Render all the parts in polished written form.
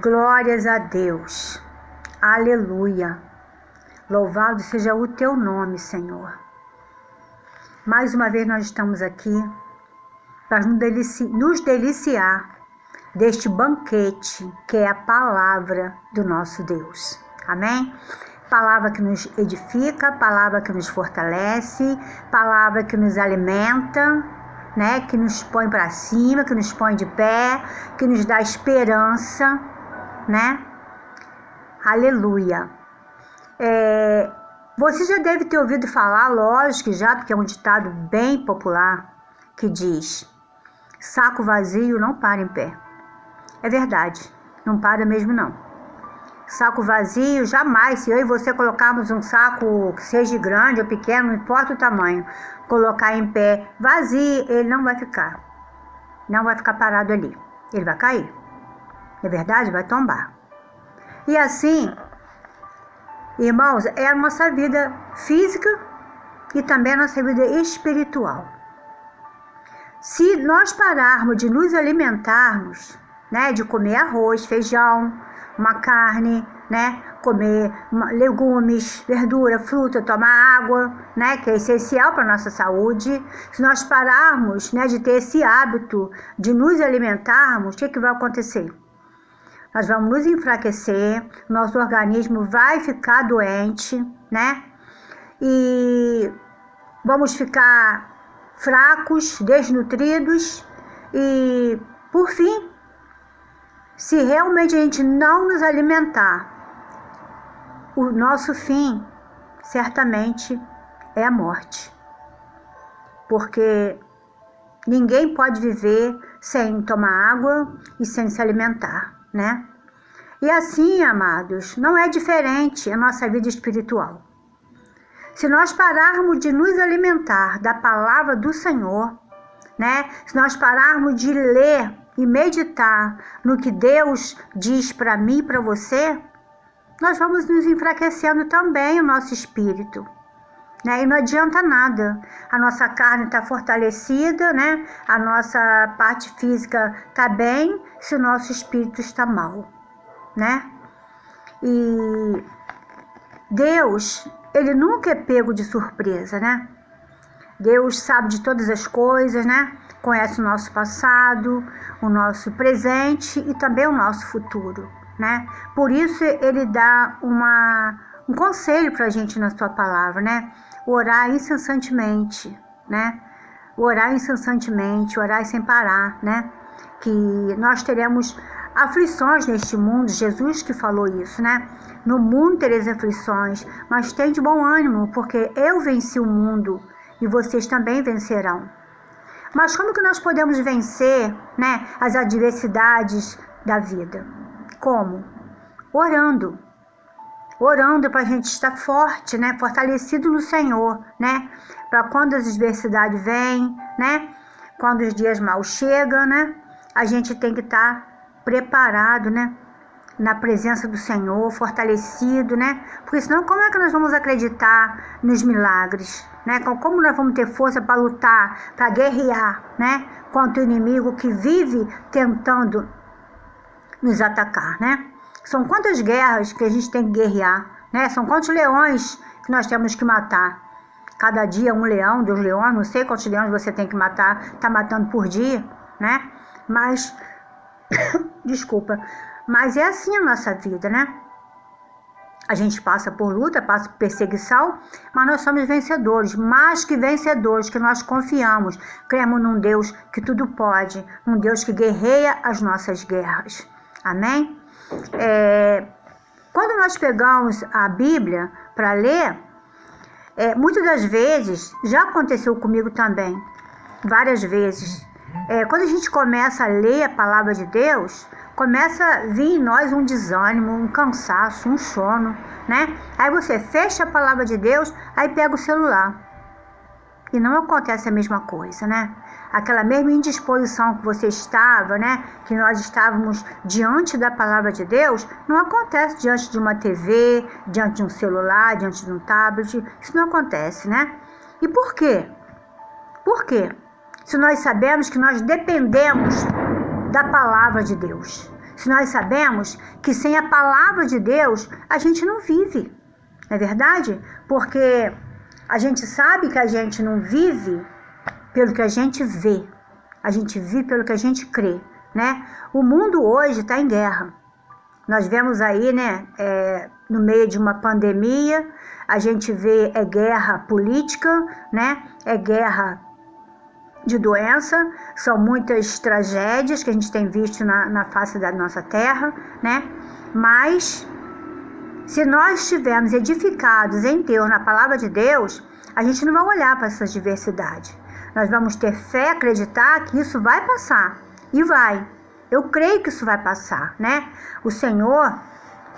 Glórias a Deus. Aleluia. Louvado seja o teu nome, Senhor. Mais uma vez nós estamos aqui para nos deliciar deste banquete que é a palavra do nosso Deus. Amém? Palavra que nos edifica, palavra que nos fortalece, palavra que nos alimenta, né? Que nos põe para cima, que nos põe de pé, que nos dá esperança, né? Aleluia. Você já deve ter ouvido falar, lógico que já, porque é um ditado bem popular, que diz: saco vazio não para em pé. É verdade, não para mesmo não. Saco vazio, jamais, se eu e você colocarmos um saco que seja grande ou pequeno, não importa o tamanho, colocar em pé vazio, ele não vai ficar. Não vai ficar parado ali, ele vai cair. É verdade? Vai tombar. E assim, irmãos, é a nossa vida física e também a nossa vida espiritual. Se nós pararmos de nos alimentarmos, né, de comer arroz, feijão, uma carne, né, comer legumes, verdura, fruta, tomar água, né, que é essencial para a nossa saúde. Se nós pararmos, né, de ter esse hábito de nos alimentarmos, o que vai acontecer? Nós vamos nos enfraquecer, nosso organismo vai ficar doente, né? E vamos ficar fracos, desnutridos e, por fim, se realmente a gente não nos alimentar, o nosso fim, certamente, é a morte. Porque ninguém pode viver sem tomar água e sem se alimentar, né? E assim, amados, não é diferente a nossa vida espiritual. Se nós pararmos de nos alimentar da palavra do Senhor, né? Se nós pararmos de ler e meditar no que Deus diz para mim e para você, nós vamos nos enfraquecendo também o nosso espírito, né? E não adianta nada. A nossa carne está fortalecida, né? A nossa parte física está bem, se o nosso espírito está mal, né? E Deus, ele nunca é pego de surpresa, né? Deus sabe de todas as coisas, né? Conhece o nosso passado, o nosso presente e também o nosso futuro, né? Por isso ele dá um conselho para a gente na sua palavra, né? Orar incessantemente, né? Orar incessantemente, orar sem parar, né? Que nós teremos aflições neste mundo, Jesus que falou isso, né? No mundo tereis aflições, mas tem de bom ânimo, porque eu venci o mundo e vocês também vencerão. Mas como que nós podemos vencer, né, as adversidades da vida? Como? Orando. Orando para a gente estar forte, né, fortalecido no Senhor, né? Para quando as adversidades vêm, né? Quando os dias maus chegam, né? A gente tem que estar preparado, né? Na presença do Senhor, fortalecido, né? Porque senão como é que nós vamos acreditar nos milagres, né? Como nós vamos ter força para lutar, para guerrear, né? Contra o inimigo que vive tentando nos atacar, né? São quantas guerras que a gente tem que guerrear, né? São quantos leões que nós temos que matar. Cada dia um leão, 2 leões, não sei quantos leões você tem que matar, tá matando por dia, né? Mas, desculpa, mas é assim a nossa vida, né? A gente passa por luta, passa por perseguição, mas nós somos vencedores, mais que vencedores, que nós confiamos, cremos num Deus que tudo pode, um Deus que guerreia as nossas guerras. Amém? Quando nós pegamos a Bíblia para ler, muitas das vezes, já aconteceu comigo também, várias vezes, quando a gente começa a ler a palavra de Deus, começa a vir em nós um desânimo, um cansaço, um sono, né? Aí você fecha a palavra de Deus, aí pega o celular. E não acontece a mesma coisa, né? Aquela mesma indisposição que você estava, né? Que nós estávamos diante da palavra de Deus, não acontece diante de uma TV, diante de um celular, diante de um tablet. Isso não acontece, né? E por quê? Por quê? Se nós sabemos que nós dependemos da palavra de Deus. Se nós sabemos que sem a palavra de Deus, a gente não vive. Não é verdade? Porque a gente sabe que a gente não vive pelo que a gente vê. A gente vive pelo que a gente crê, né? O mundo hoje está em guerra. Nós vemos aí, né, no meio de uma pandemia, a gente vê guerra política, né? Guerra de doença, são muitas tragédias que a gente tem visto na face da nossa terra, né? Mas se nós estivermos edificados em Deus, na palavra de Deus, a gente não vai olhar para essa diversidade. Nós vamos ter fé, acreditar que isso vai passar. E vai. Eu creio que isso vai passar, né? O Senhor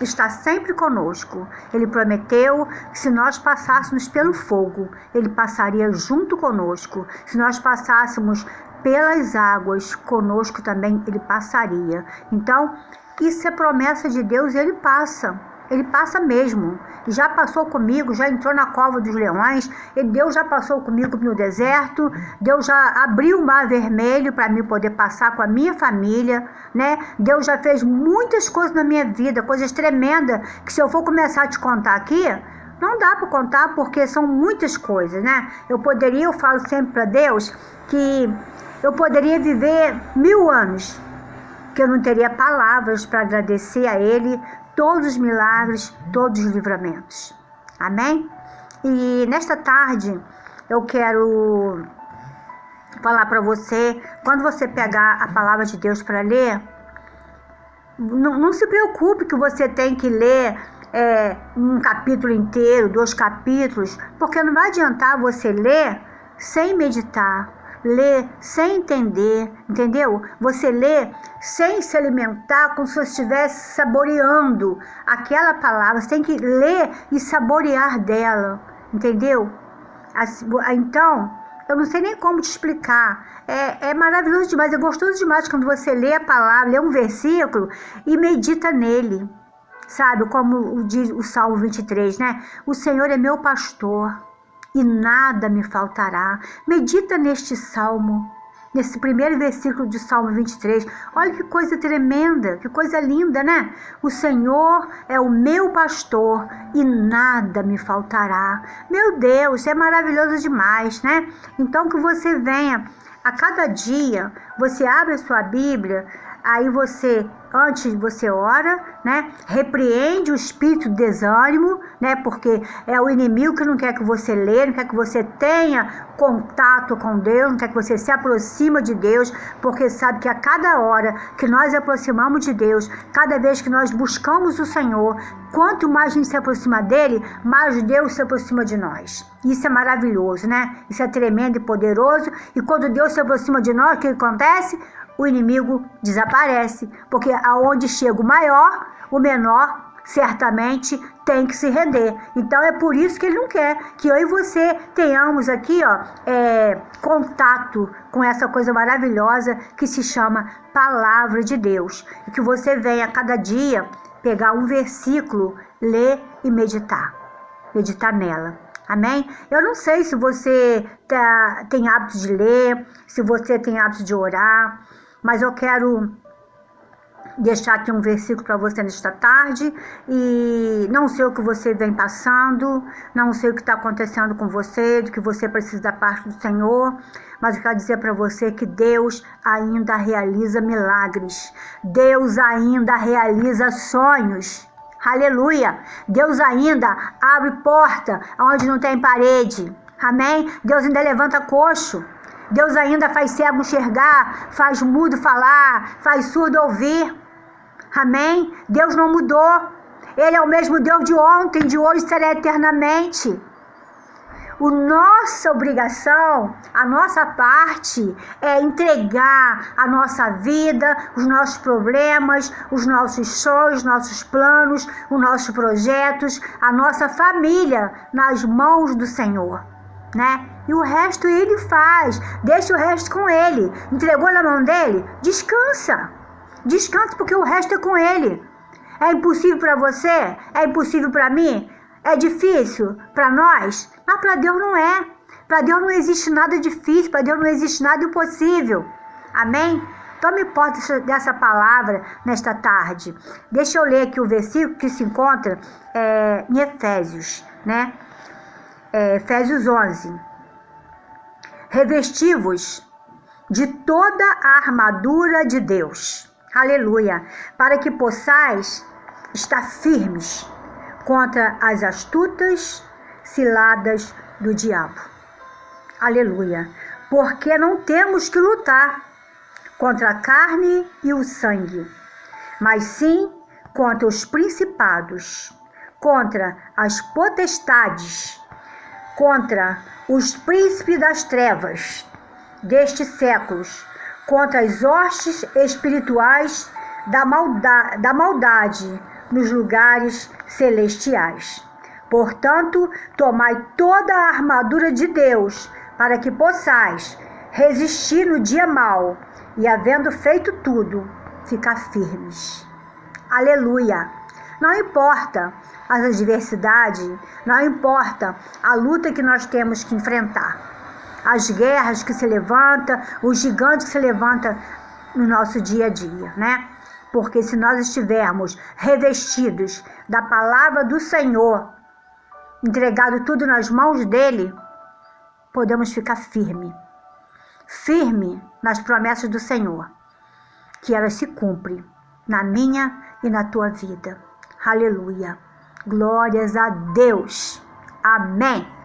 está sempre conosco. Ele prometeu que se nós passássemos pelo fogo, Ele passaria junto conosco. Se nós passássemos pelas águas, conosco também Ele passaria. Então, isso é promessa de Deus e Ele passa. Ele passa mesmo. Já passou comigo, já entrou na cova dos leões. Deus já passou comigo no deserto. Deus já abriu o mar vermelho para mim poder passar com a minha família, né? Deus já fez muitas coisas na minha vida, coisas tremendas, que se eu for começar a te contar aqui, não dá para contar, porque são muitas coisas, né? Eu falo sempre para Deus que eu poderia viver 1000 anos, que eu não teria palavras para agradecer a Ele todos os milagres, todos os livramentos. Amém? E nesta tarde eu quero falar para você, quando você pegar a palavra de Deus para ler, não se preocupe que você tem que ler um capítulo inteiro, 2 capítulos, porque não vai adiantar você ler sem meditar, ler sem entender, entendeu? Você lê sem se alimentar, como se você estivesse saboreando aquela palavra. Você tem que ler e saborear dela, entendeu? Então, eu não sei nem como te explicar. É maravilhoso demais, é gostoso demais quando você lê a palavra, lê um versículo e medita nele. Sabe, como diz o Salmo 23, né? O Senhor é meu pastor e nada me faltará. Medita neste salmo, nesse primeiro versículo de Salmo 23. Olha que coisa tremenda, que coisa linda, né? O Senhor é o meu pastor e nada me faltará. Meu Deus, é maravilhoso demais, né? Então que você venha, a cada dia, você abre a sua Bíblia, aí antes você ora, né? Repreende o espírito de desânimo, né? Porque é o inimigo que não quer que você leia, não quer que você tenha contato com Deus, não quer que você se aproxime de Deus, porque sabe que a cada hora que nós aproximamos de Deus, cada vez que nós buscamos o Senhor, quanto mais a gente se aproxima dele, mais Deus se aproxima de nós. Isso é maravilhoso, né? Isso é tremendo e poderoso. E quando Deus se aproxima de nós, o que acontece? O inimigo desaparece, porque aonde chega o maior, o menor certamente tem que se render. Então é por isso que ele não quer que eu e você tenhamos aqui contato com essa coisa maravilhosa que se chama Palavra de Deus. E que você venha a cada dia pegar um versículo, ler e meditar nela. Amém? Eu não sei se você tem hábito de ler, se você tem hábito de orar, mas eu quero deixar aqui um versículo para você nesta tarde. E não sei o que você vem passando, não sei o que está acontecendo com você, do que você precisa da parte do Senhor, mas eu quero dizer para você que Deus ainda realiza milagres, Deus ainda realiza sonhos. Aleluia! Deus ainda abre porta onde não tem parede. Amém? Deus ainda levanta coxo. Deus ainda faz cego enxergar, faz mudo falar, faz surdo ouvir. Amém? Deus não mudou. Ele é o mesmo Deus de ontem, de hoje, será eternamente. A nossa obrigação, a nossa parte é entregar a nossa vida, os nossos problemas, os nossos sonhos, nossos planos, os nossos projetos, a nossa família nas mãos do Senhor, né? E o resto ele faz, deixa o resto com ele. Entregou na mão dele? Descansa. Descansa, porque o resto é com ele. É impossível para você? É impossível para mim? É difícil para nós? Mas para Deus não é. Para Deus não existe nada difícil, para Deus não existe nada impossível. Amém? Tome posse dessa palavra nesta tarde. Deixa eu ler aqui o versículo que se encontra em Efésios, né? Efésios 11. Revesti-vos de toda a armadura de Deus. Aleluia. Para que possais estar firmes contra as astutas ciladas do diabo. Aleluia. Porque não temos que lutar contra a carne e o sangue, mas sim contra os principados, contra as potestades, contra os príncipes das trevas destes séculos, contra as hostes espirituais da maldade nos lugares celestiais. Portanto, tomai toda a armadura de Deus, para que possais resistir no dia mau, e havendo feito tudo, ficar firmes. Aleluia! Não importa as adversidades, não importa a luta que nós temos que enfrentar, as guerras que se levantam, os gigantes que se levantam no nosso dia a dia, né? Porque se nós estivermos revestidos da palavra do Senhor, entregado tudo nas mãos dele, podemos ficar firme nas promessas do Senhor, que elas se cumprem na minha e na tua vida. Aleluia. Glórias a Deus. Amém.